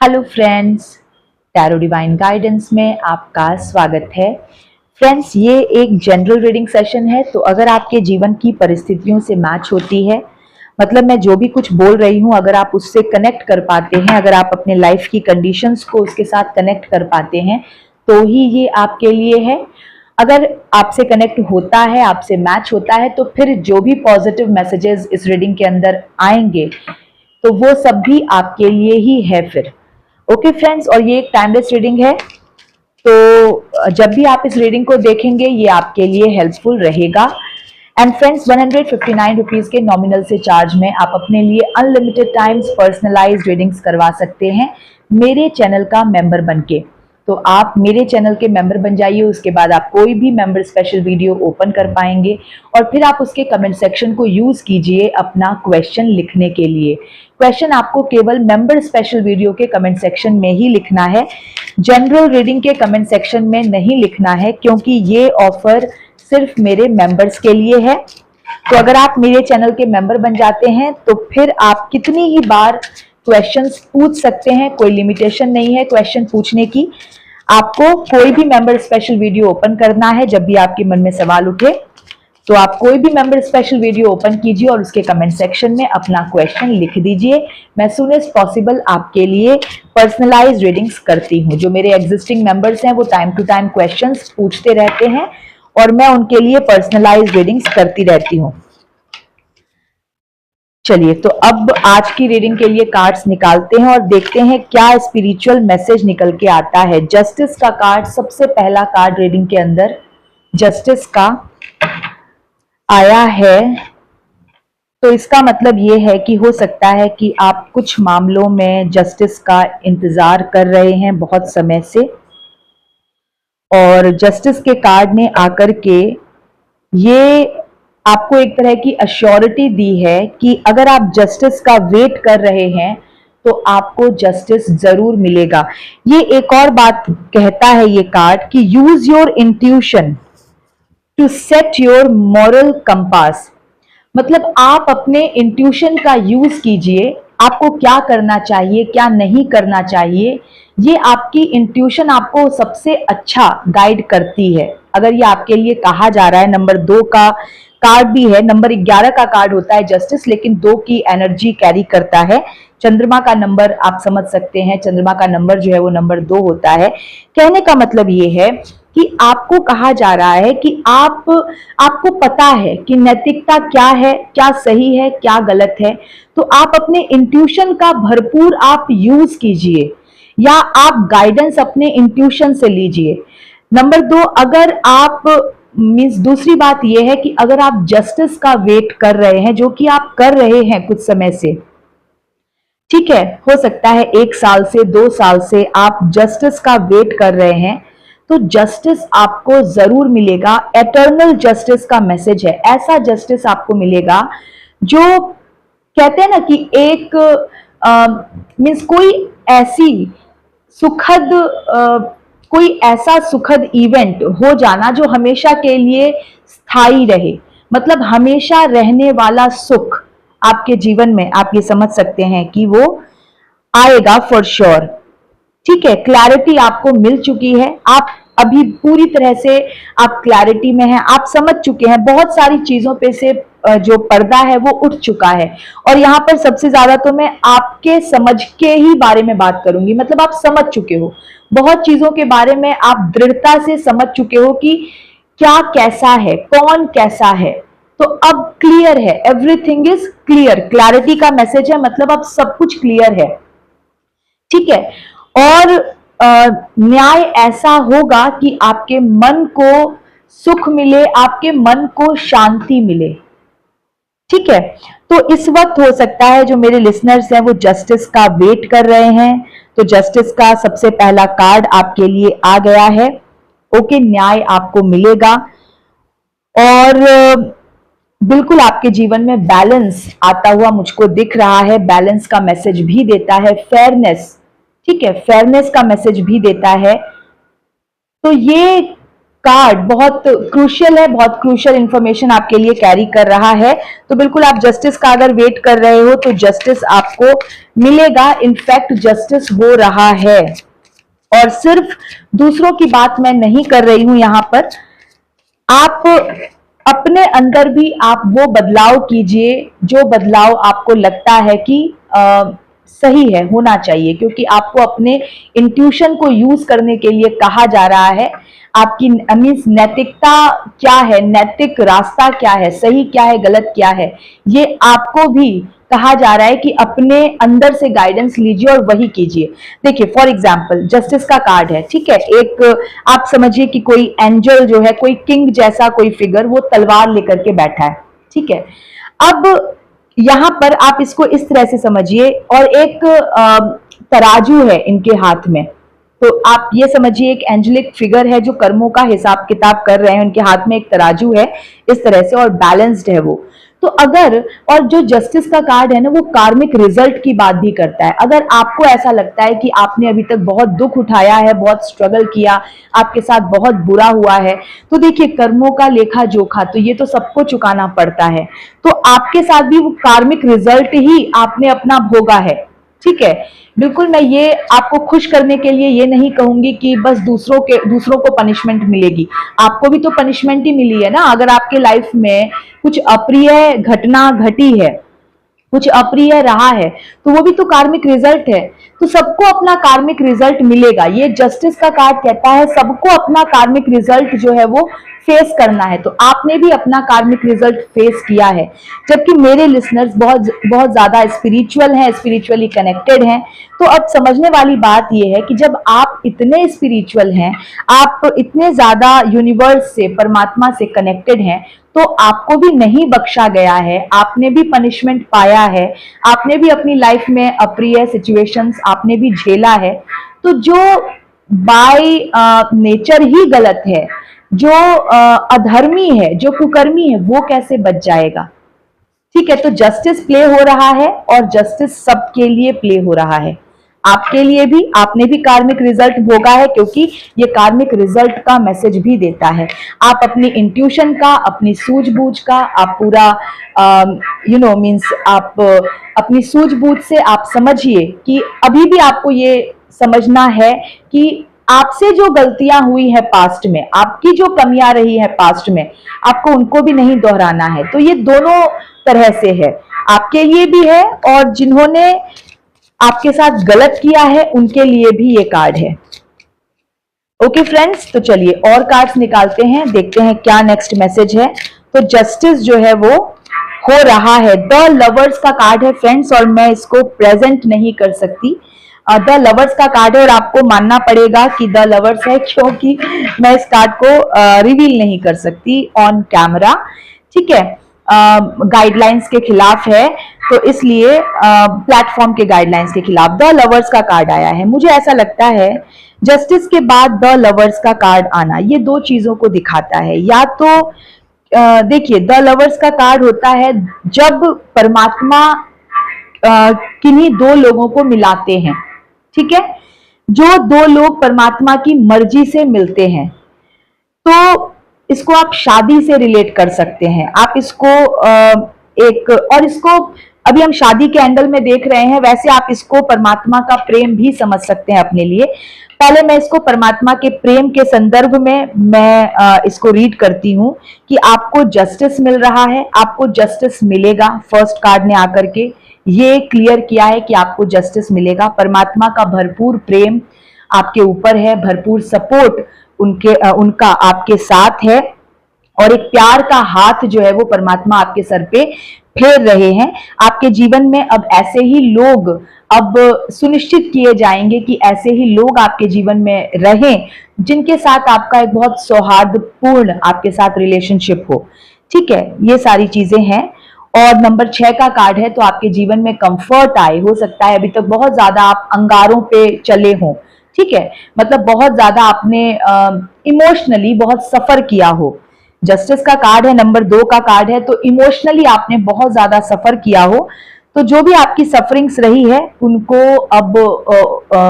Hello friends, tarot divine guidance में आपका स्वागत है। फ्रेंड्स, ये एक जनरल रीडिंग सेशन है, तो अगर आपके जीवन की परिस्थितियों से मैच होती है, मतलब मैं जो भी कुछ बोल रही हूँ अगर आप उससे कनेक्ट कर पाते हैं, अगर आप अपने लाइफ की कंडीशंस को उसके साथ कनेक्ट कर पाते हैं, तो ही ये आपके लिए है। अगर आपसे कनेक्ट होता है, आपसे मैच होता है, तो फिर जो भी पॉजिटिव मैसेजेस इस रीडिंग के अंदर आएंगे तो वो सब भी आपके लिए ही है फिर। ओके फ्रेंड्स, और ये एक टाइमलेस रीडिंग है, तो जब भी आप इस रीडिंग को देखेंगे ये आपके लिए हेल्पफुल रहेगा। एंड फ्रेंड्स, 159 रुपीज के नॉमिनल से चार्ज में आप अपने लिए अनलिमिटेड टाइम्स पर्सनलाइज्ड रीडिंग्स करवा सकते हैं मेरे चैनल का मेंबर बनके। तो आप मेरे चैनल के मेंबर बन जाइए, उसके बाद आप कोई भी मेंबर स्पेशल वीडियो ओपन कर पाएंगे और फिर आप उसके कमेंट सेक्शन को यूज कीजिए अपना क्वेश्चन लिखने के लिए। क्वेश्चन आपको केवल मेंबर स्पेशल वीडियो के कमेंट सेक्शन में ही लिखना है, जनरल रीडिंग के कमेंट सेक्शन में नहीं लिखना है, क्योंकि ये ऑफर सिर्फ मेरे मेंबर्स के लिए है। तो अगर आप मेरे चैनल के मेंबर बन जाते हैं तो फिर आप कितनी ही बार क्वेश्चंस पूछ सकते हैं, कोई लिमिटेशन नहीं है क्वेश्चन पूछने की। आपको कोई भी मेंबर स्पेशल वीडियो ओपन करना है, जब भी आपके मन में सवाल उठे तो आप कोई भी मेंबर स्पेशल वीडियो ओपन कीजिए और उसके कमेंट सेक्शन में अपना क्वेश्चन लिख दीजिए। मैं सूनेस्ट पॉसिबल आपके लिए पर्सनलाइज रीडिंग्स करती हूँ। जो मेरे एग्जिस्टिंग मेंबर्स हैं वो टाइम टू टाइम क्वेश्चंस पूछते रहते हैं और मैं उनके लिए पर्सनलाइज रीडिंग्स करती रहती हूँ। चलिए, तो अब आज की रीडिंग के लिए कार्ड्स निकालते हैं और देखते हैं क्या स्पिरिचुअल मैसेज निकल के आता है। जस्टिस का कार्ड सबसे पहला कार्ड रीडिंग के अंदर जस्टिस का आया है, तो इसका मतलब ये है कि हो सकता है कि आप कुछ मामलों में जस्टिस का इंतजार कर रहे हैं बहुत समय से, और जस्टिस के कार्ड ने आकर के ये आपको एक तरह की अश्योरिटी दी है कि अगर आप जस्टिस का वेट कर रहे हैं तो आपको जस्टिस जरूर मिलेगा। ये एक और बात कहता है ये कार्ड कि use your intuition to set your moral compass. मतलब आप अपने इंट्यूशन का यूज कीजिए, आपको क्या करना चाहिए क्या नहीं करना चाहिए, ये आपकी इंट्यूशन आपको सबसे अच्छा गाइड करती है। अगर ये आपके लिए कहा जा रहा है, नंबर 2 का कार्ड भी है, नंबर 11 का कार्ड होता है जस्टिस, लेकिन 2 की एनर्जी कैरी करता है। चंद्रमा का नंबर आप समझ सकते हैं, चंद्रमा का नंबर जो है वो नंबर 2 होता है। कहने का मतलब ये है कि आपको कहा जा रहा है कि आपको पता है कि नैतिकता क्या है, क्या सही है, क्या गलत है, तो आप अपने इंट्यूशन का भरपूर आप यूज कीजिए या आप गाइडेंस अपने इंट्यूशन से लीजिए। नंबर 2, अगर आप मीन्स दूसरी बात यह है कि अगर आप जस्टिस का वेट कर रहे हैं, जो कि आप कर रहे हैं कुछ समय से, ठीक है, हो सकता है 1 साल से 2 साल से आप जस्टिस का वेट कर रहे हैं, तो जस्टिस आपको जरूर मिलेगा। एटर्नल जस्टिस का मैसेज है, ऐसा जस्टिस आपको मिलेगा जो कहते हैं ना कि एक मीन्स कोई ऐसा सुखद इवेंट हो जाना जो हमेशा के लिए स्थायी रहे, मतलब हमेशा रहने वाला सुख आपके जीवन में आप ये समझ सकते हैं कि वो आएगा फॉर श्योर। ठीक है, क्लैरिटी आपको मिल चुकी है, आप अभी पूरी तरह से आप क्लैरिटी में हैं, आप समझ चुके हैं बहुत सारी चीजों पे से जो पर्दा है वो उठ चुका है। और यहाँ पर सबसे ज्यादा तो मैं आपके समझ के ही बारे में बात करूंगी, मतलब आप समझ चुके हो बहुत चीजों के बारे में, आप दृढ़ता से समझ चुके हो कि क्या कैसा है, कौन कैसा है। तो अब क्लियर है, एवरीथिंग इज क्लियर, क्लैरिटी का मैसेज है, मतलब अब सब कुछ क्लियर है। ठीक है, और न्याय ऐसा होगा कि आपके मन को सुख मिले, आपके मन को शांति मिले। ठीक है, तो इस वक्त हो सकता है जो मेरे लिसनर्स हैं वो जस्टिस का वेट कर रहे हैं, तो जस्टिस का सबसे पहला कार्ड आपके लिए आ गया है। ओके, न्याय आपको मिलेगा और बिल्कुल आपके जीवन में बैलेंस आता हुआ मुझको दिख रहा है। बैलेंस का मैसेज भी देता है, फेयरनेस, ठीक है, फेयरनेस का मैसेज भी देता है। तो ये कार्ड बहुत क्रूशियल है, बहुत क्रूशियल इंफॉर्मेशन आपके लिए कैरी कर रहा है। तो बिल्कुल आप जस्टिस का अगर वेट कर रहे हो तो जस्टिस आपको मिलेगा, इनफैक्ट जस्टिस हो रहा है। और सिर्फ दूसरों की बात मैं नहीं कर रही हूं यहां पर, आप अपने अंदर भी आप वो बदलाव कीजिए जो बदलाव आपको लगता है कि सही है, होना चाहिए, क्योंकि आपको अपने इंट्यूशन को यूज करने के लिए कहा जा रहा है। आपकी मीन्स नैतिकता क्या है, नैतिक रास्ता क्या है, सही क्या है, गलत क्या है, ये आपको भी कहा जा रहा है कि अपने अंदर से गाइडेंस लीजिए और वही कीजिए। देखिए फॉर एग्जांपल जस्टिस का कार्ड है, ठीक है, एक आप समझिए कि कोई एंजल जो है, कोई किंग जैसा कोई फिगर, वो तलवार लेकर के बैठा है, ठीक है। अब यहां पर आप इसको इस तरह से समझिए, और एक तराजू है इनके हाथ में। तो आप ये समझिए एक एंजेलिक फिगर है जो कर्मों का हिसाब किताब कर रहे हैं, उनके हाथ में एक तराजू है इस तरह से, और बैलेंस्ड है वो। तो अगर, और जो जस्टिस का कार्ड है ना, वो कार्मिक रिजल्ट की बात भी करता है। अगर आपको ऐसा लगता है कि आपने अभी तक बहुत दुख उठाया है, बहुत स्ट्रगल किया, आपके साथ बहुत बुरा हुआ है, तो देखिए कर्मों का लेखा जोखा तो ये तो सबको चुकाना पड़ता है। तो आपके साथ भी वो कार्मिक रिजल्ट ही आपने अपना भोगा है, ठीक है। बिल्कुल मैं ये आपको खुश करने के लिए ये नहीं कहूंगी कि बस दूसरों को पनिशमेंट मिलेगी, आपको भी तो पनिशमेंट ही मिली है ना। अगर आपके लाइफ में कुछ अप्रिय घटना घटी है, कुछ अप्रिय रहा है, तो वो भी तो कार्मिक रिजल्ट है। तो सबको अपना कार्मिक रिजल्ट मिलेगा। ये जस्टिस का कार्ड कहता है सबको अपना कार्मिक रिजल्ट जो है वो फेस करना है। तो आपने भी अपना कार्मिक रिजल्ट फेस किया है। जबकि मेरे लिसनर्स बहुत बहुत ज्यादा स्पिरिचुअल हैं, स्पिरिचुअली कनेक्टेड हैं। तो अब समझने वाली बात यह है कि जब आप इतने स्पिरिचुअल हैं, आप इतने ज्यादा यूनिवर्स से, परमात्मा से कनेक्टेड हैं, तो आपको भी नहीं बख्शा गया है, आपने भी पनिशमेंट पाया है, आपने भी अपनी लाइफ में अप्रिय सिचुएशंस आपने भी झेला है। तो जो बाय नेचर ही गलत है, जो अधर्मी है, जो कुकर्मी है, वो कैसे बच जाएगा? ठीक है, तो जस्टिस प्ले हो रहा है, और जस्टिस सबके लिए प्ले हो रहा है। आपके लिए भी, आपने भी कार्मिक रिजल्ट भोगा है, क्योंकि ये कार्मिक रिजल्ट का मैसेज भी देता है। आप अपनी इंट्यूशन का, अपनी सूझबूझ का, आप पूरा मीन्स आप अपनी सूझबूझ से आप समझिए कि अभी भी आपको ये समझना है कि आपसे जो गलतियां हुई है पास्ट में, आपकी जो कमियां रही है पास्ट में, आपको उनको भी नहीं दोहराना है। तो ये दोनों तरह से है, आपके लिए भी है और जिन्होंने आपके साथ गलत किया है उनके लिए भी ये कार्ड है। ओके फ्रेंड्स, तो चलिए और कार्ड्स निकालते हैं, देखते हैं क्या नेक्स्ट मैसेज है। तो जस्टिस जो है वो हो रहा है। द लवर्स का कार्ड है फ्रेंड्स, और मैं इसको प्रेजेंट नहीं कर सकती। द लवर्स का कार्ड है और आपको मानना पड़ेगा कि द लवर्स है, क्योंकि मैं इस कार्ड को रिवील नहीं कर सकती ऑन कैमरा, ठीक है। गाइडलाइंस के खिलाफ है, तो इसलिए प्लेटफॉर्म के गाइडलाइंस के खिलाफ द लवर्स का कार्ड आया है। मुझे ऐसा लगता है जस्टिस के बाद द लवर्स का कार्ड आना ये दो चीजों को दिखाता है। या तो देखिए, द लवर्स का कार्ड होता है जब परमात्मा किन्हीं दो लोगों को मिलाते हैं, ठीक है, जो दो लोग परमात्मा की मर्जी से मिलते हैं। तो इसको आप शादी से रिलेट कर सकते हैं। आप इसको और इसको अभी हम शादी के एंगल में देख रहे हैं, वैसे आप इसको परमात्मा का प्रेम भी समझ सकते हैं अपने लिए। पहले मैं इसको परमात्मा के प्रेम के संदर्भ में मैं इसको रीड करती हूं कि आपको जस्टिस मिल रहा है, आपको जस्टिस मिलेगा। फर्स्ट कार्ड ने आकर के ये क्लियर किया है कि आपको जस्टिस मिलेगा। परमात्मा का भरपूर प्रेम आपके ऊपर है, भरपूर सपोर्ट उनका आपके साथ है, और एक प्यार का हाथ जो है वो परमात्मा आपके सर पे फेर रहे हैं। आपके जीवन में अब ऐसे ही लोग अब सुनिश्चित किए जाएंगे कि ऐसे ही लोग आपके जीवन में रहें जिनके साथ आपका एक बहुत सौहार्दपूर्ण आपके साथ रिलेशनशिप हो, ठीक है। ये सारी चीजें हैं। और नंबर 6 का कार्ड है, तो आपके जीवन में कंफर्ट आए। हो सकता है अभी तक बहुत ज्यादा आप अंगारों पे चले हों, ठीक है, मतलब बहुत ज्यादा आपने इमोशनली बहुत सफर किया हो। जस्टिस का कार्ड है, नंबर 2 का कार्ड है, तो इमोशनली आपने बहुत ज्यादा सफर किया हो। तो जो भी आपकी सफरिंग्स रही है उनको अब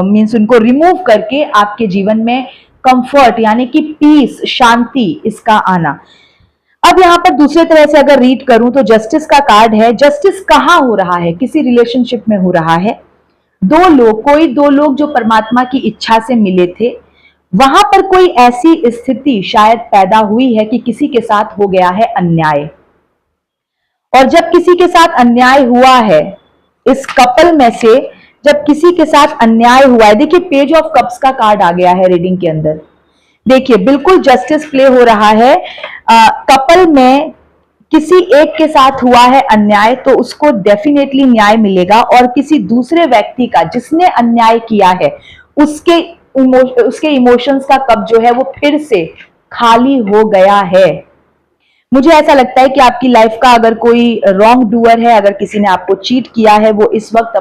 मीन्स उनको रिमूव करके आपके जीवन में कंफर्ट यानी कि पीस, शांति, इसका आना। अब यहाँ पर दूसरे तरह से अगर रीड करूं तो जस्टिस का कार्ड है। जस्टिस कहाँ हो रहा है? किसी रिलेशनशिप में हो रहा है। कोई दो लोग जो परमात्मा की इच्छा से मिले थे, वहां पर कोई ऐसी स्थिति शायद पैदा हुई है कि किसी के साथ हो गया है अन्याय। और जब किसी के साथ अन्याय हुआ है, इस कपल में से जब किसी के साथ अन्याय हुआ है, देखिए पेज ऑफ कप्स का कार्ड आ गया है रीडिंग के अंदर। देखिए बिल्कुल जस्टिस प्ले हो रहा है। कपल में किसी एक के साथ हुआ है अन्याय तो उसको डेफिनेटली न्याय मिलेगा, और किसी दूसरे व्यक्ति का जिसने अन्याय किया है उसके इमोशंस का कप जो है वो फिर से खाली हो गया है। मुझे ऐसा लगता है कि आपकी लाइफ का अगर कोई रॉन्ग डूअर है, अगर किसी ने आपको चीट किया है, वो इस वक्त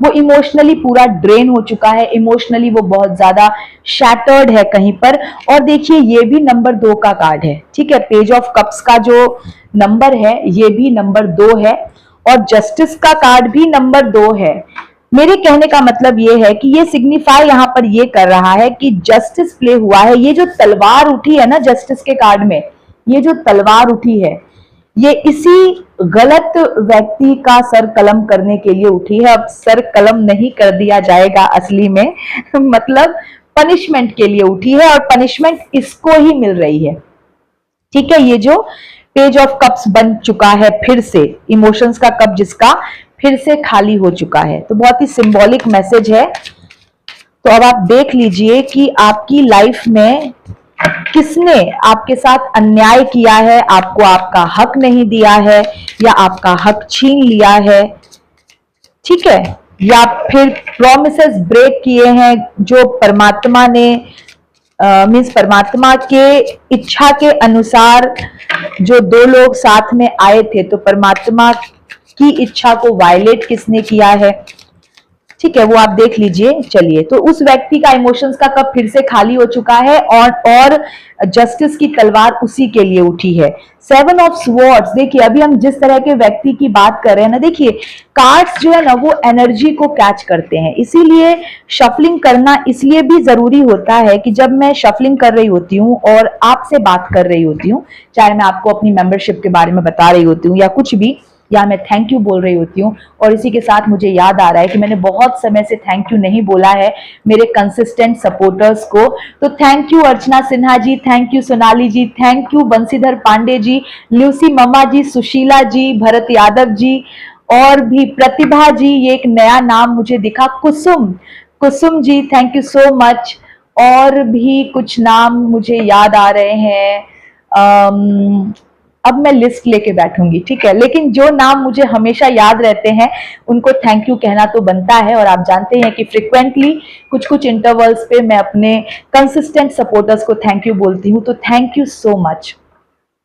वो इमोशनली पूरा ड्रेन हो चुका है, इमोशनली वो बहुत ज्यादा शैटर्ड है कहीं पर। और देखिए ये भी नंबर 2 का कार्ड है, ठीक है। पेज ऑफ कप्स का जो नंबर है ये भी नंबर 2 है, और जस्टिस का कार्ड भी नंबर 2 है। मेरे कहने का मतलब ये है कि ये सिग्निफाई यहाँ पर ये कर रहा है कि जस्टिस प्ले हुआ है। ये जो तलवार उठी है ना जस्टिस के कार्ड में, ये जो तलवार उठी है ये इसी गलत व्यक्ति का सर कलम करने के लिए उठी है। अब सर कलम नहीं कर दिया जाएगा असली में मतलब पनिशमेंट के लिए उठी है, और पनिशमेंट इसको ही मिल रही है, ठीक है। ये जो पेज ऑफ कप्स बन चुका है फिर से, इमोशंस का कप जिसका फिर से खाली हो चुका है, तो बहुत ही सिंबॉलिक मैसेज है। तो अब आप देख लीजिए कि आपकी लाइफ में किसने आपके साथ अन्याय किया है, आपको आपका हक नहीं दिया है, या आपका हक छीन लिया है, ठीक है, या फिर प्रॉमिसेस ब्रेक किए हैं जो परमात्मा ने मीन्स परमात्मा के इच्छा के अनुसार जो दो लोग साथ में आए थे, तो परमात्मा की इच्छा को वायलेट किसने किया है, ठीक है, वो आप देख लीजिए। चलिए, तो उस व्यक्ति का इमोशंस का कप फिर से खाली हो चुका है, और जस्टिस की तलवार उसी के लिए उठी है। 7 ऑफ स्वॉर्ड्स, देखिए अभी हम जिस तरह के व्यक्ति की बात कर रहे हैं ना, देखिए कार्ड्स जो है ना वो एनर्जी को कैच करते हैं, इसीलिए शफलिंग करना इसलिए भी जरूरी होता है कि जब मैं शफलिंग कर रही होती हूँ और आपसे बात कर रही होती हूँ, चाहे मैं आपको अपनी मेंबरशिप के बारे में बता रही होती हूँ या कुछ भी, या मैं थैंक यू बोल रही होती हूँ, और इसी के साथ मुझे याद आ रहा है कि मैंने बहुत समय से थैंक यू नहीं बोला है मेरे कंसिस्टेंट सपोर्टर्स को। तो thank you Archana Sinha ji, thank you Sonali ji, thank you Banshidhar Pandey ji, Lucy mamma ji, Sushila ji, Bharat Yadav ji, और भी प्रतिभा जी, ये एक नया नाम मुझे दिखा, Kusum ji, thank you so much. और भी कुछ नाम मुझे याद आ रहे हैं। अब मैं लिस्ट लेके बैठूंगी, ठीक है, लेकिन जो नाम मुझे हमेशा याद रहते हैं उनको थैंक यू कहना तो बनता है। और आप जानते हैं कि फ्रिक्वेंटली कुछ इंटरवल्स पे मैं अपने कंसिस्टेंट सपोर्टर्स को थैंक यू बोलती हूँ, तो thank you so much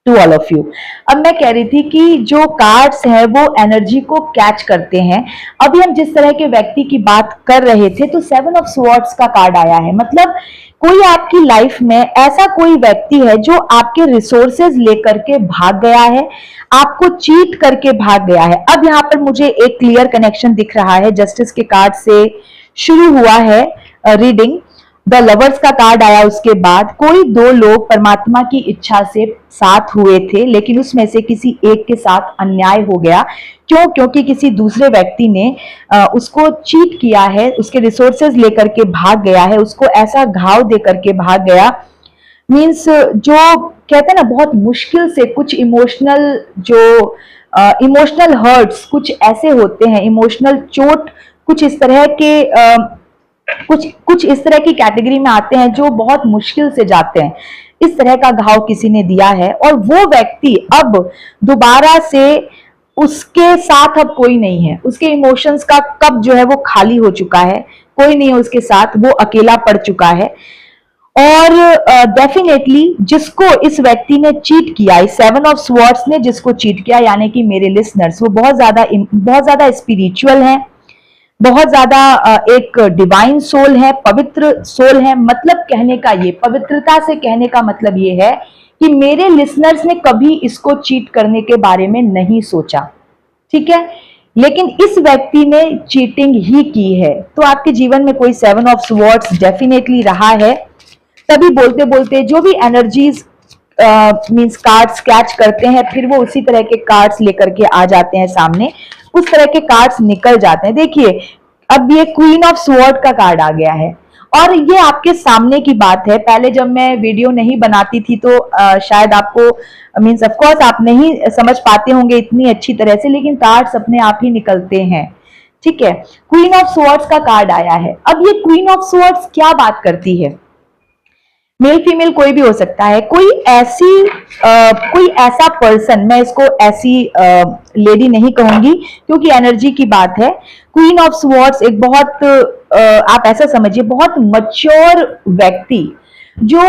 to all of you. अब मैं कह रही थी कि जो कार्ड्स हैं वो एनर्जी को कैच करते हैं। अभी हम जिस तरह के व्यक्ति की बात कर रहे थे, तो 7 ऑफ स्वॉर्ड्स का कार्ड आया है, मतलब कोई आपकी लाइफ में ऐसा कोई व्यक्ति है जो आपके रिसोर्सेज लेकर के भाग गया है, आपको चीट करके भाग गया है। अब यहाँ पर मुझे एक क्लियर कनेक्शन दिख रहा है, जस्टिस के कार्ड से शुरू हुआ है रीडिंग, द लवर्स का कार्ड आया, उसके बाद कोई दो लोग परमात्मा की इच्छा से साथ हुए थे, लेकिन उसमें से किसी एक के साथ अन्याय हो गया। क्यों? क्योंकि किसी दूसरे व्यक्ति ने उसको चीट किया है, उसके रिसोर्सेज लेकर के भाग गया है, उसको ऐसा घाव दे करके भाग गया। मीन्स जो कहते हैं ना, बहुत मुश्किल से कुछ इमोशनल हर्ट्स कुछ ऐसे होते हैं, इमोशनल चोट कुछ इस तरह के कुछ इस तरह की कैटेगरी में आते हैं जो बहुत मुश्किल से जाते हैं। इस तरह का घाव किसी ने दिया है, और वो व्यक्ति अब दोबारा से उसके साथ अब कोई नहीं है, उसके इमोशंस का कप जो है वो खाली हो चुका है, कोई नहीं है उसके साथ, वो अकेला पड़ चुका है। और डेफिनेटली जिसको इस व्यक्ति ने चीट किया, इस 7 ऑफ स्वॉर्ड्स ने जिसको चीट किया, यानी कि मेरे लिसनर्स, वो बहुत ज्यादा स्पिरिचुअल हैं, बहुत ज्यादा एक डिवाइन सोल है, पवित्र सोल है। मतलब कहने का ये, पवित्रता से कहने का मतलब ये है कि मेरे लिसनर्स ने कभी इसको चीट करने के बारे में नहीं सोचा, ठीक है, लेकिन इस व्यक्ति ने चीटिंग ही की है। तो आपके जीवन में कोई 7 ऑफ स्वॉर्ड्स डेफिनेटली रहा है, तभी बोलते बोलते जो भी एनर्जीज मीन्स कार्ड्स कैच करते हैं, फिर वो उसी तरह के कार्ड्स लेकर के आ जाते हैं सामने, उस तरह के कार्ड्स निकल जाते हैं। देखिए अब ये क्वीन ऑफ स्वॉर्ड का कार्ड आ गया है और ये आपके सामने की बात है। पहले जब मैं वीडियो नहीं बनाती थी तो शायद आपको मीन्स ऑफ कोर्स आप नहीं समझ पाते होंगे इतनी अच्छी तरह से, लेकिन कार्ड्स अपने आप ही निकलते हैं, ठीक है। क्वीन ऑफ स्वॉर्ड्स का कार्ड आया है। अब ये क्वीन ऑफ स्वॉर्ड्स क्या बात करती है? मेल फीमेल कोई भी हो सकता है, कोई ऐसा पर्सन, मैं इसको ऐसी लेडी नहीं कहूंगी क्योंकि एनर्जी की बात है। क्वीन ऑफ स्वॉर्ड्स एक बहुत आप ऐसा समझिए बहुत मैच्योर व्यक्ति जो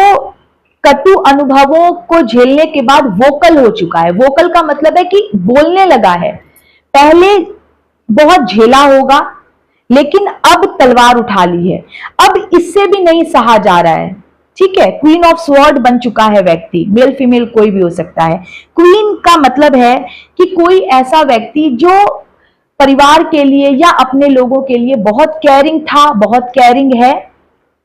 कटु अनुभवों को झेलने के बाद वोकल हो चुका है। वोकल का मतलब है कि बोलने लगा है। पहले बहुत झेला होगा लेकिन अब तलवार उठा ली है, अब इससे भी नहीं सहा जा रहा है, ठीक है। क्वीन ऑफ स्वॉर्ड बन चुका है व्यक्ति, मेल फीमेल कोई भी हो सकता है। क्वीन का मतलब है कि कोई ऐसा व्यक्ति जो परिवार के लिए या अपने लोगों के लिए बहुत केयरिंग था, बहुत केयरिंग है,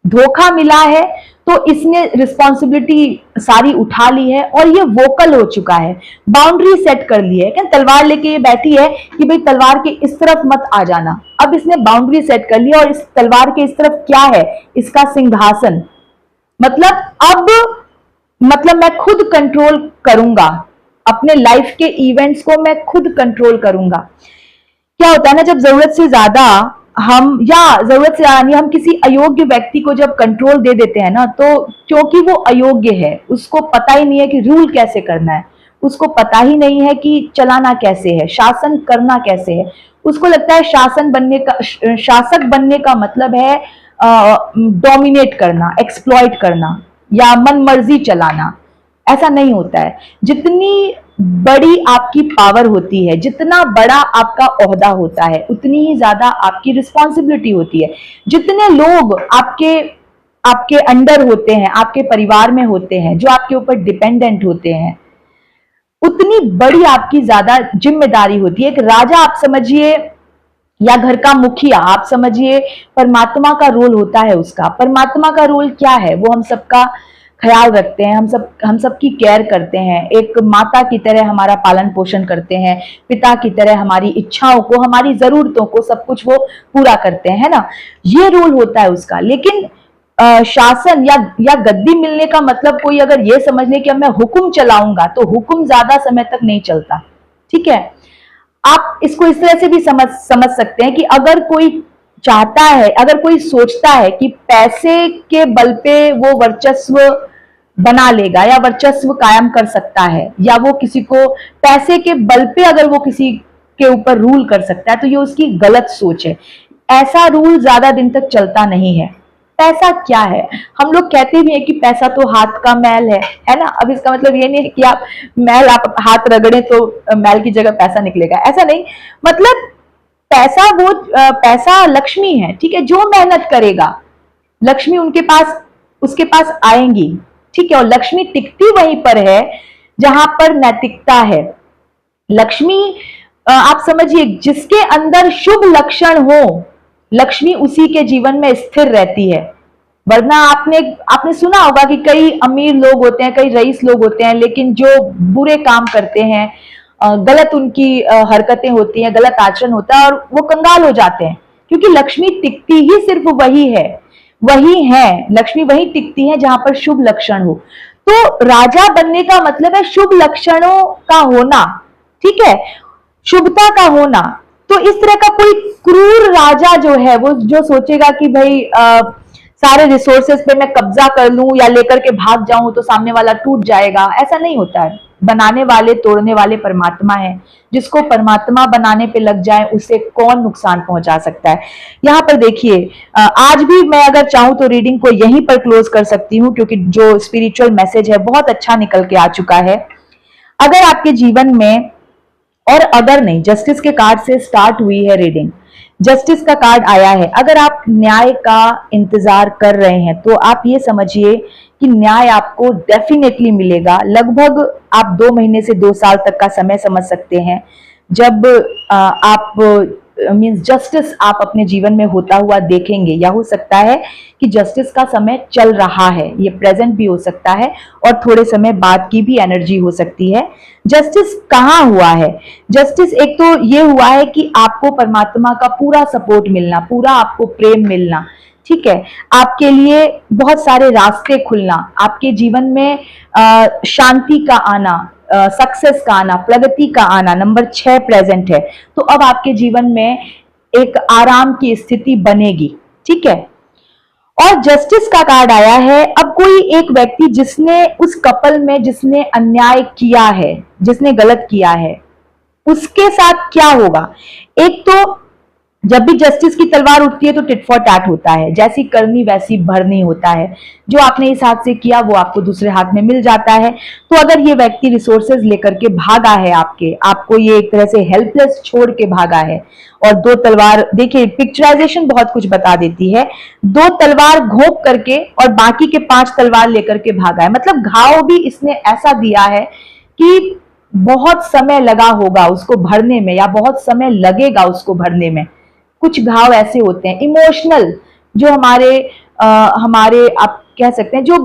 धोखा मिला है तो इसने रिस्पॉन्सिबिलिटी सारी उठा ली है और ये वोकल हो चुका है, बाउंड्री सेट कर ली है। क्या तलवार लेके ये बैठी है कि भाई तलवार के इस तरफ मत आ जाना, अब इसने बाउंड्री सेट कर ली और इस तलवार के इस तरफ क्या है, इसका सिंहासन। मतलब मैं खुद कंट्रोल करूंगा अपने लाइफ के इवेंट्स को, मैं खुद कंट्रोल करूंगा। क्या होता है ना, जब जरूरत से ज्यादा हम किसी अयोग्य व्यक्ति को जब कंट्रोल दे देते हैं ना, तो क्योंकि वो अयोग्य है, उसको पता ही नहीं है कि रूल कैसे करना है, उसको पता ही नहीं है कि चलाना कैसे है, शासन करना कैसे है। उसको लगता है शासक बनने का मतलब है डोमिनेट करना, एक्सप्लॉइट करना या मन मर्जी चलाना। ऐसा नहीं होता है। जितनी बड़ी आपकी पावर होती है, जितना बड़ा आपका ओहदा होता है, उतनी ही ज्यादा आपकी रिस्पॉन्सिबिलिटी होती है। जितने लोग आपके अंडर होते हैं, आपके परिवार में होते हैं, जो आपके ऊपर डिपेंडेंट होते हैं, उतनी बड़ी आपकी ज्यादा जिम्मेदारी होती है। एक राजा आप समझिए या घर का मुखिया आप समझिए, परमात्मा का रोल होता है उसका। परमात्मा का रोल क्या है? वो हम सबका ख्याल रखते हैं, हम सबकी केयर करते हैं, एक माता की तरह हमारा पालन पोषण करते हैं, पिता की तरह हमारी इच्छाओं को, हमारी जरूरतों को, सब कुछ वो पूरा करते हैं, है ना। ये रोल होता है उसका। लेकिन शासन या गद्दी मिलने का मतलब कोई अगर ये समझ ले कि अब मैं हुक्म चलाऊंगा, तो हुक्म ज्यादा समय तक नहीं चलता, ठीक है। आप इसको इस तरह से भी समझ सकते हैं कि अगर कोई चाहता है, अगर कोई सोचता है कि पैसे के बल पे वो वर्चस्व बना लेगा या वर्चस्व कायम कर सकता है, या वो किसी को पैसे के बल पे अगर वो किसी के ऊपर रूल कर सकता है, तो ये उसकी गलत सोच है। ऐसा रूल ज्यादा दिन तक चलता नहीं है। पैसा क्या है? हम लोग कहते भी हैं कि पैसा तो हाथ का मैल है ना। अब इसका मतलब ये नहीं है कि आप हाथ रगड़े तो मैल की जगह पैसा निकलेगा, ऐसा नहीं। मतलब पैसा लक्ष्मी है, ठीक है। जो मेहनत करेगा लक्ष्मी उसके पास आएंगी, ठीक है। और लक्ष्मी टिकती वहीं पर है जहां पर नैतिकता है। लक्ष्मी आप समझिए, जिसके अंदर शुभ लक्षण हो, लक्ष्मी उसी के जीवन में स्थिर रहती है। वरना आपने सुना होगा कि कई अमीर लोग होते हैं, कई रईस लोग होते हैं, लेकिन जो बुरे काम करते हैं, गलत उनकी हरकतें होती हैं, गलत आचरण होता है और वो कंगाल हो जाते हैं, क्योंकि लक्ष्मी टिकती ही सिर्फ वही है। लक्ष्मी वही टिकती है जहां पर शुभ लक्षण हो। तो राजा बनने का मतलब है शुभ लक्षणों का होना, ठीक है, शुभता का होना। तो इस तरह का कोई क्रूर राजा जो है, वो जो सोचेगा कि भाई सारे रिसोर्सेस पे मैं कब्जा कर लूं या लेकर के भाग जाऊं तो सामने वाला टूट जाएगा, ऐसा नहीं होता है। बनाने वाले तोड़ने वाले परमात्मा है। जिसको परमात्मा बनाने पे लग जाए उसे कौन नुकसान पहुंचा सकता है। यहाँ पर देखिए, आज भी मैं अगर चाहूं तो रीडिंग को यहीं पर क्लोज कर सकती हूँ, क्योंकि जो स्पिरिचुअल मैसेज है बहुत अच्छा निकल के आ चुका है। अगर आपके जीवन में, और अगर नहीं, जस्टिस के कार्ड से स्टार्ट हुई है रीडिंग, जस्टिस का कार्ड आया है। अगर आप न्याय का इंतजार कर रहे हैं तो आप ये समझिए कि न्याय आपको डेफिनेटली मिलेगा। लगभग आप 2 महीने से 2 साल तक का समय समझ सकते हैं, जब आप मीन्स जस्टिस आप अपने जीवन में होता हुआ देखेंगे, या हो सकता है कि जस्टिस का समय चल रहा है, ये प्रेजेंट भी हो सकता है और थोड़े समय बाद की भी एनर्जी हो सकती है। जस्टिस कहाँ हुआ है? जस्टिस एक तो ये हुआ है कि आपको परमात्मा का पूरा सपोर्ट मिलना, पूरा आपको प्रेम मिलना, ठीक है, आपके लिए बहुत सारे रास्ते खुलना, आपके जीवन में शांति का आना, सक्सेस का आना, प्रगति का आना, नंबर 6 प्रेजेंट है। तो अब आपके जीवन में एक आराम की स्थिति बनेगी, ठीक है। और जस्टिस का कार्ड आया है। अब कोई एक व्यक्ति जिसने उस कपल में जिसने अन्याय किया है, जिसने गलत किया है, उसके साथ क्या होगा? एक तो जब भी जस्टिस की तलवार उठती है तो टिट फॉर टैट होता है, जैसी करनी वैसी भरनी होता है। जो आपने इस हाथ से किया वो आपको दूसरे हाथ में मिल जाता है। तो अगर ये व्यक्ति रिसोर्सेज लेकर के भागा है, आपको ये एक तरह से हेल्पलेस छोड़ के भागा है, और दो तलवार, देखिए पिक्चराइजेशन बहुत कुछ बता देती है, दो तलवार घोंप करके और बाकी के 5 तलवार लेकर के भागा है। मतलब घाव भी इसने ऐसा दिया है कि बहुत समय लगा होगा उसको भरने में, या बहुत समय लगेगा उसको भरने में। कुछ घाव ऐसे होते हैं इमोशनल, जो हमारे आप कह सकते हैं, जो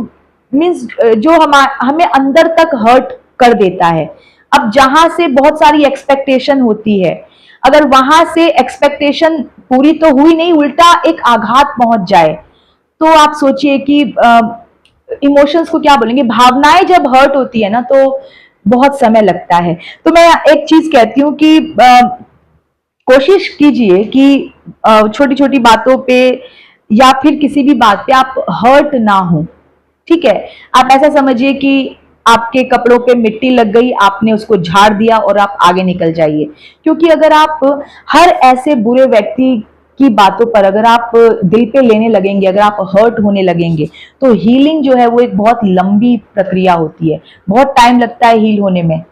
मीन्स जो हमें अंदर तक हर्ट कर देता है। अब जहां से बहुत सारी एक्सपेक्टेशन होती है, अगर वहां से एक्सपेक्टेशन पूरी तो हुई नहीं, उल्टा एक आघात पहुंच जाए, तो आप सोचिए कि इमोशंस को क्या बोलेंगे, भावनाएं जब हर्ट होती है ना तो बहुत समय लगता है। तो मैं एक चीज कहती हूँ कि कोशिश कीजिए कि छोटी छोटी बातों पे या फिर किसी भी बात पे आप हर्ट ना हो, ठीक है। आप ऐसा समझिए कि आपके कपड़ों पे मिट्टी लग गई, आपने उसको झाड़ दिया और आप आगे निकल जाइए। क्योंकि अगर आप हर ऐसे बुरे व्यक्ति की बातों पर अगर आप दिल पे लेने लगेंगे, अगर आप हर्ट होने लगेंगे, तो हीलिंग जो है वो एक बहुत लंबी प्रक्रिया होती है, बहुत टाइम लगता है हील होने में।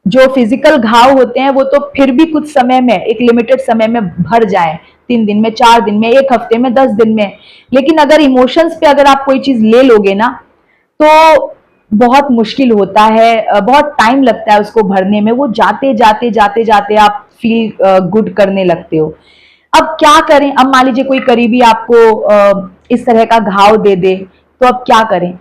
जो फिजिकल घाव होते हैं वो तो फिर भी कुछ समय में, एक लिमिटेड समय में भर जाए, 3 दिन में, 4 दिन में, 1 हफ्ते में, 10 दिन में। लेकिन अगर इमोशंस पे अगर आप कोई चीज ले लोगे ना, तो बहुत मुश्किल होता है, बहुत टाइम लगता है उसको भरने में। वो जाते जाते जाते जाते आप फील गुड करने लगते हो। अब क्या करें? अब मान लीजिए कोई करीबी आपको इस तरह का घाव दे दे, तो अब क्या करें?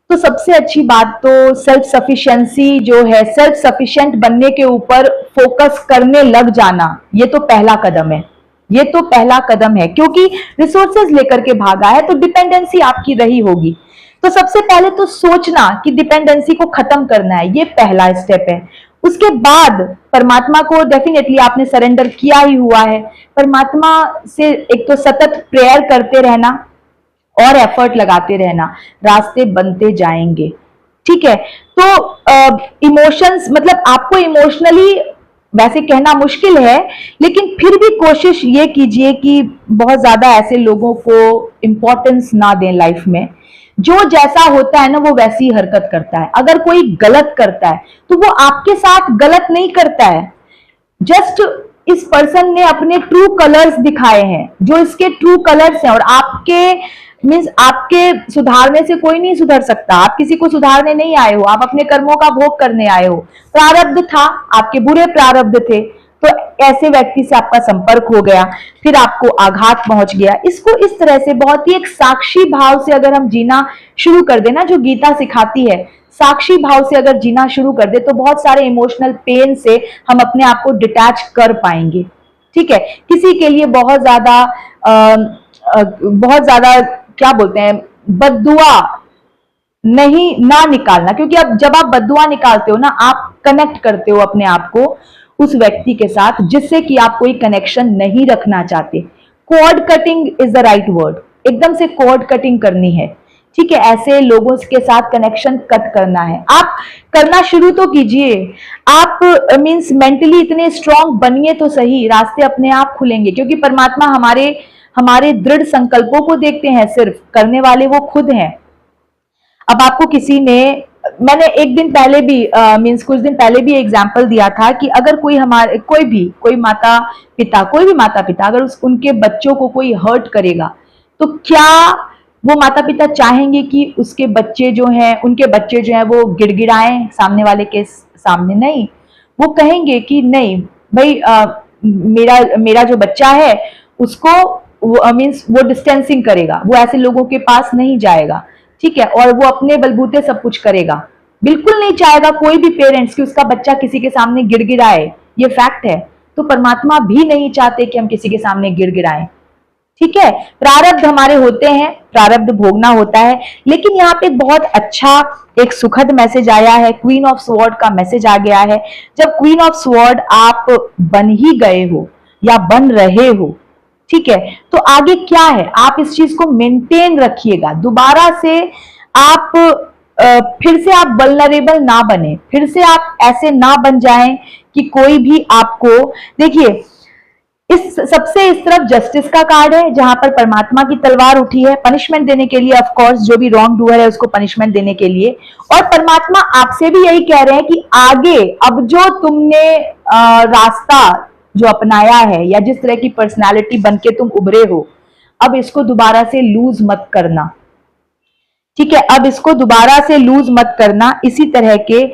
तो सबसे अच्छी बात तो सेल्फ सफिशिएंसी जो है, सेल्फ सफिशिएंट बनने के ऊपर फोकस करने लग जाना, ये तो पहला कदम है। ये तो पहला कदम है, क्योंकि रिसोर्सेज लेकर के भागा है तो डिपेंडेंसी आपकी रही होगी। तो सबसे पहले तो सोचना कि डिपेंडेंसी को खत्म करना है, ये पहला स्टेप है। उसके बाद परमात्मा को डेफिनेटली आपने सरेंडर किया ही हुआ है। परमात्मा से एक तो सतत प्रेयर करते रहना और एफर्ट लगाते रहना, रास्ते बनते जाएंगे, ठीक है। तो इमोशंस, मतलब आपको इमोशनली वैसे कहना मुश्किल है, लेकिन फिर भी कोशिश ये कीजिए कि बहुत ज्यादा ऐसे लोगों को इंपॉर्टेंस ना दें लाइफ में। जो जैसा होता है ना वो वैसी हरकत करता है। अगर कोई गलत करता है तो वो आपके साथ गलत नहीं करता है, जस्ट इस पर्सन ने अपने ट्रू कलर्स दिखाए हैं, जो इसके ट्रू कलर्स हैं। और आपके मीन्स आपके सुधारने से कोई नहीं सुधर सकता। आप किसी को सुधारने नहीं आए हो, आप अपने कर्मों का भोग करने आए हो। प्रारब्ध था, आपके बुरे प्रारब्ध थे, तो ऐसे व्यक्ति से आपका संपर्क हो गया, फिर आपको आघात पहुंच गया। इसको इस तरह से बहुत ही एक साक्षी भाव से अगर हम जीना शुरू कर देना, जो गीता सिखाती है, साक्षी भाव से अगर जीना शुरू कर दे, तो बहुत सारे इमोशनल पेन से हम अपने आप को डिटैच कर पाएंगे, ठीक है। किसी के लिए बहुत ज्यादा क्या बोलते हैं, बद्दुआ नहीं ना निकालना, क्योंकि अब जब आप बद्दुआ निकालते हो ना, आप कनेक्ट करते हो अपने आप को उस व्यक्ति के साथ जिससे कि आप कोई कनेक्शन नहीं रखना चाहते। Cord cutting is the right word, एकदम से कॉर्ड कटिंग करनी है, ठीक है। ऐसे लोगों के साथ कनेक्शन कट करना है। आप करना शुरू तो कीजिए, आप मीन्स मेंटली इतने स्ट्रांग बनिए तो सही, रास्ते अपने आप खुलेंगे। क्योंकि परमात्मा हमारे दृढ़ संकल्पों को देखते हैं, सिर्फ करने वाले वो खुद हैं। अब आपको किसी ने, मैंने एक दिन पहले भी मीन्स कुछ दिन पहले भी एग्जाम्पल दिया था कि अगर कोई माता पिता अगर उनके बच्चों को कोई हर्ट करेगा, तो क्या वो माता पिता चाहेंगे कि उनके बच्चे जो हैं वो गिड़गिड़ाएं सामने वाले के सामने? नहीं, वो कहेंगे कि नहीं भाई, मेरा मेरा जो बच्चा है उसको मीन्स वो डिस्टेंसिंग करेगा, वो ऐसे लोगों के पास नहीं जाएगा, ठीक है, और वो अपने बलबूते सब कुछ करेगा। बिल्कुल नहीं चाहेगा कोई भी पेरेंट्स कि उसका बच्चा किसी के सामने गिड़गिड़ाए, ये फैक्ट है। तो परमात्मा भी नहीं चाहते कि हम किसी के सामने गिड़गिड़ाएं, ठीक है। प्रारब्ध हमारे होते हैं, प्रारब्ध भोगना होता है। लेकिन यहाँ पे बहुत अच्छा एक सुखद मैसेज आया है, क्वीन ऑफ स्वॉर्ड का मैसेज आ गया है। जब क्वीन ऑफ स्वॉर्ड आप बन ही गए हो या बन रहे हो, ठीक है, तो आगे क्या है, आप इस चीज को मेंटेन रखिएगा। दोबारा से आप फिर से आप वल्नरेबल ना बने, फिर से आप ऐसे ना बन जाएं कि कोई भी आपको, देखिए इस सबसे इस तरफ जस्टिस का कार्ड है जहां पर परमात्मा की तलवार उठी है पनिशमेंट देने के लिए, ऑफ कोर्स जो भी रॉन्ग डूअर है उसको पनिशमेंट देने के लिए। और परमात्मा आपसे भी यही कह रहे हैं कि आगे अब जो तुमने रास्ता जो अपनाया है या जिस तरह की पर्सनालिटी बनके तुम उभरे हो, अब इसको दोबारा से लूज मत करना, ठीक है, अब इसको दोबारा से लूज मत करना। इसी तरह के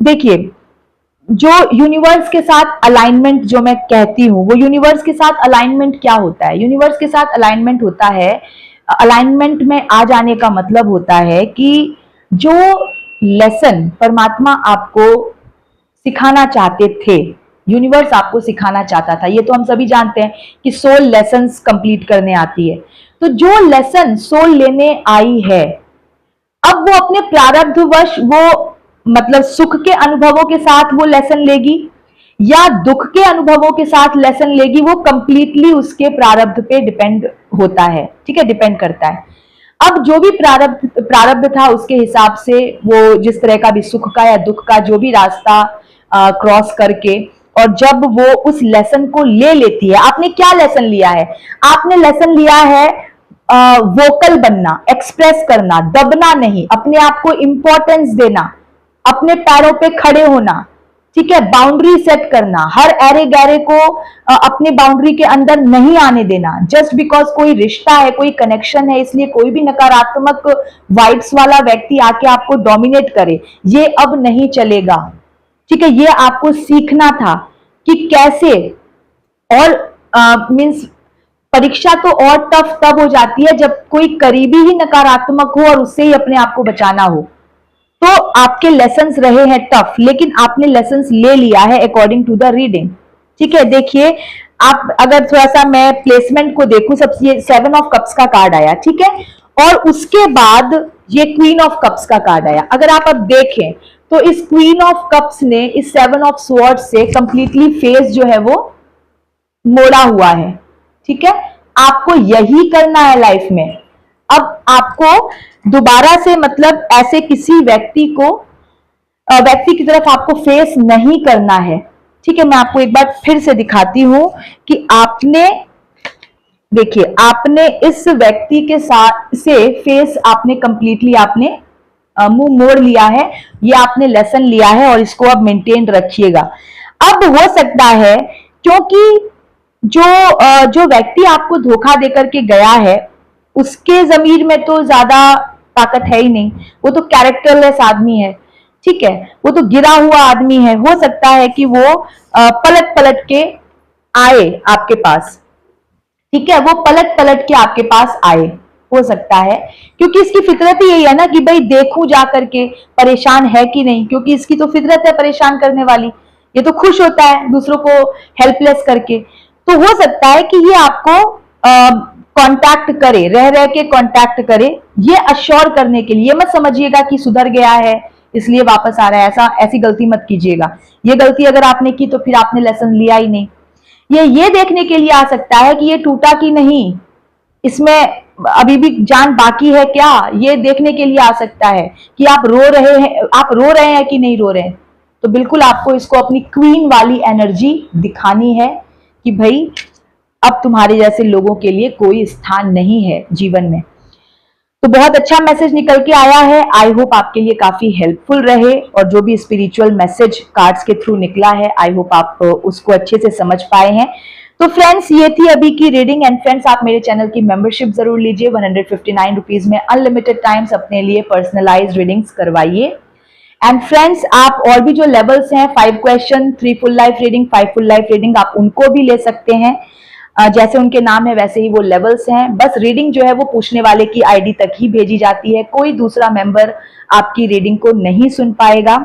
देखिए जो यूनिवर्स के साथ अलाइनमेंट जो मैं कहती हूं, वो यूनिवर्स के साथ अलाइनमेंट क्या होता है, यूनिवर्स के साथ अलाइनमेंट होता है, अलाइनमेंट में आ जाने का मतलब होता है कि जो लेसन परमात्मा आपको सिखाना चाहते थे, यूनिवर्स आपको सिखाना चाहता था, ये तो हम सभी जानते हैं कि सोल लेसन्स कंप्लीट करने आती है। तो जो लेसन सोल लेने आई है, अब वो अपने प्रारब्धवश वो मतलब सुख के अनुभवों के साथ वो लेसन लेगी या दुख के अनुभवों के साथ लेसन लेगी, वो कंप्लीटली उसके प्रारब्ध पे डिपेंड होता है, ठीक है, डिपेंड करता है। अब जो भी प्रारब्ध था उसके हिसाब से वो जिस तरह का भी सुख का या दुख का जो भी रास्ता क्रॉस करके, और जब वो उस लेसन को ले लेती है, आपने क्या लेसन लिया है, आपने लेसन लिया है वोकल बनना, एक्सप्रेस करना, दबना नहीं, अपने आप को इंपॉर्टेंस देना, अपने पैरों पे खड़े होना, ठीक है, बाउंड्री सेट करना, हर एरे गैरे को अपने बाउंड्री के अंदर नहीं आने देना। जस्ट बिकॉज कोई रिश्ता है, कोई कनेक्शन है, इसलिए कोई भी नकारात्मक वाइब्स वाला व्यक्ति आके आपको डोमिनेट करे, ये अब नहीं चलेगा, ठीक है। ये आपको सीखना था कि कैसे, और मीन्स परीक्षा तो और टफ तब हो जाती है जब कोई करीबी ही नकारात्मक हो और उससे ही अपने आप को बचाना हो। तो आपके लेसन्स रहे हैं टफ, लेकिन आपने लेसन्स ले लिया है अकॉर्डिंग टू द रीडिंग, ठीक है। देखिए आप अगर थोड़ा सा मैं प्लेसमेंट को देखूं, सबसे 7 ऑफ कप्स का कार्ड आया, ठीक है, और उसके बाद ये क्वीन ऑफ कप्स का कार्ड आया। अगर आप अब देखें तो इस क्वीन ऑफ कप्स ने इस 7 ऑफ स्वॉर्ड्स से कंप्लीटली फेस जो है वो मोड़ा हुआ है, ठीक है। आपको यही करना है लाइफ में। अब आपको दोबारा से मतलब ऐसे किसी व्यक्ति की तरफ आपको फेस नहीं करना है, ठीक है। मैं आपको एक बार फिर से दिखाती हूं कि आपने, देखिए आपने इस व्यक्ति के साथ से फेस आपने कंप्लीटली आपने मुंह मोड़ लिया है, ये आपने लेसन लिया है और इसको अब मेंटेन रखिएगा। अब हो सकता है क्योंकि जो व्यक्ति आपको धोखा देकर के गया है उसके जमीर में तो ज्यादा ताकत है ही नहीं, वो तो कैरेक्टरलेस आदमी है, ठीक है, वो तो गिरा हुआ आदमी है। हो सकता है कि वो पलट पलट के आए आपके पास, ठीक है, वो पलट पलट के आपके पास आए, हो सकता है, क्योंकि इसकी फितरत ही यही है ना कि भाई देखूं जा करके परेशान है कि नहीं, क्योंकि इसकी तो फितरत है परेशान करने वाली, ये तो खुश होता है दूसरों को हेल्पलेस करके। तो हो सकता है कि ये आपको कांटेक्ट करे, रह रह के कांटेक्ट करे, ये अश्योर करने के लिए। मत समझिएगा कि सुधर गया है इसलिए वापस आ रहा है, ऐसी गलती मत कीजिएगा। ये गलती अगर आपने की तो फिर आपने लेसन लिया ही नहीं। ये देखने के लिए आ सकता है कि ये टूटा कि नहीं, इसमें अभी भी जान बाकी है क्या, ये देखने के लिए आ सकता है कि आप रो रहे हैं कि नहीं रो रहे हैं। तो बिल्कुल आपको इसको अपनी क्वीन वाली एनर्जी दिखानी है कि भाई अब तुम्हारे जैसे लोगों के लिए कोई स्थान नहीं है जीवन में। तो बहुत अच्छा मैसेज निकल के आया है, आई होप आपके लिए काफी हेल्पफुल रहे, और जो भी स्पिरिचुअल मैसेज कार्ड्स के थ्रू निकला है आई होप आप उसको अच्छे से समझ पाए हैं। तो फ्रेंड्स ये थी अभी की रीडिंग, एंड फ्रेंड्स आप मेरे चैनल की मेंबरशिप जरूर लीजिए। 159 रुपीज में अनलिमिटेड टाइम्स अपने लिए पर्सनलाइज्ड रीडिंग्स करवाइए। एंड फ्रेंड्स, आप और भी जो लेवल्स हैं, 5 question, 3 full life reading, 5 full life reading, आप उनको भी ले सकते हैं। जैसे उनके नाम है वैसे ही वो लेवल्स हैं। बस रीडिंग जो है वो पूछने वाले की आईडी तक ही भेजी जाती है, कोई दूसरा मेंबर आपकी रीडिंग को नहीं सुन पाएगा।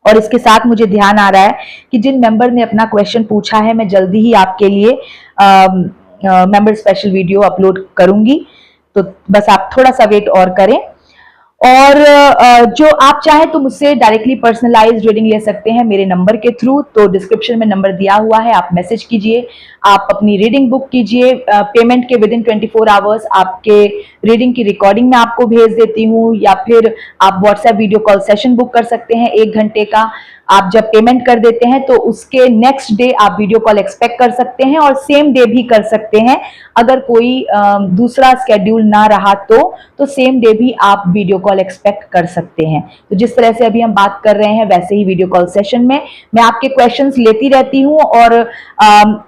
और इसके साथ मुझे ध्यान आ रहा है कि जिन मेंबर ने अपना क्वेश्चन पूछा है, मैं जल्दी ही आपके लिए मेंबर स्पेशल वीडियो अपलोड करूंगी, तो बस आप थोड़ा सा वेट और करें। और जो आप चाहे तो मुझसे डायरेक्टली पर्सनलाइज्ड रीडिंग ले सकते हैं मेरे नंबर के थ्रू। तो डिस्क्रिप्शन में नंबर दिया हुआ है, आप मैसेज कीजिए, आप अपनी रीडिंग बुक कीजिए। पेमेंट के विद इन 24 आवर्स आपके रीडिंग की रिकॉर्डिंग मैं आपको भेज देती हूँ, या फिर आप WhatsApp video call session book कर सकते हैं 1 घंटे का। आप जब पेमेंट कर देते हैं तो उसके नेक्स्ट डे आप वीडियो कॉल एक्सपेक्ट कर सकते हैं, और सेम डे भी कर सकते हैं। अगर कोई दूसरा स्केड्यूल ना रहा तो सेम डे भी आप वीडियो कॉल एक्सपेक्ट कर सकते हैं। तो जिस तरह से अभी हम बात कर रहे हैं वैसे ही वीडियो कॉल सेशन में मैं आपके क्वेश्चंस लेती रहती हूँ, और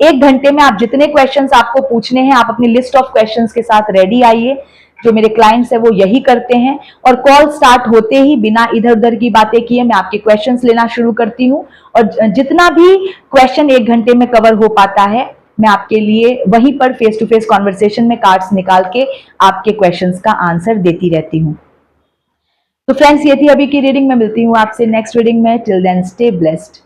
1 घंटे में आप जितने क्वेश्चंस आपको पूछने हैं, आप अपनी लिस्ट ऑफ क्वेश्चंस के साथ रेडी आइए। जो मेरे क्लाइंट्स हैं वो यही करते हैं, और कॉल स्टार्ट होते ही बिना इधर उधर की बातें किए मैं आपके क्वेश्चंस लेना शुरू करती हूँ, और जितना भी क्वेश्चन 1 घंटे में कवर हो पाता है, मैं आपके लिए वहीं पर फेस टू फेस कॉन्वर्सेशन में कार्ड्स निकाल के आपके क्वेश्चंस का आंसर देती रहती हूँ। तो फ्रेंड्स, ये थी अभी की रीडिंग। मैं मिलती हूँ आपसे नेक्स्ट रीडिंग में। Till then stay blessed.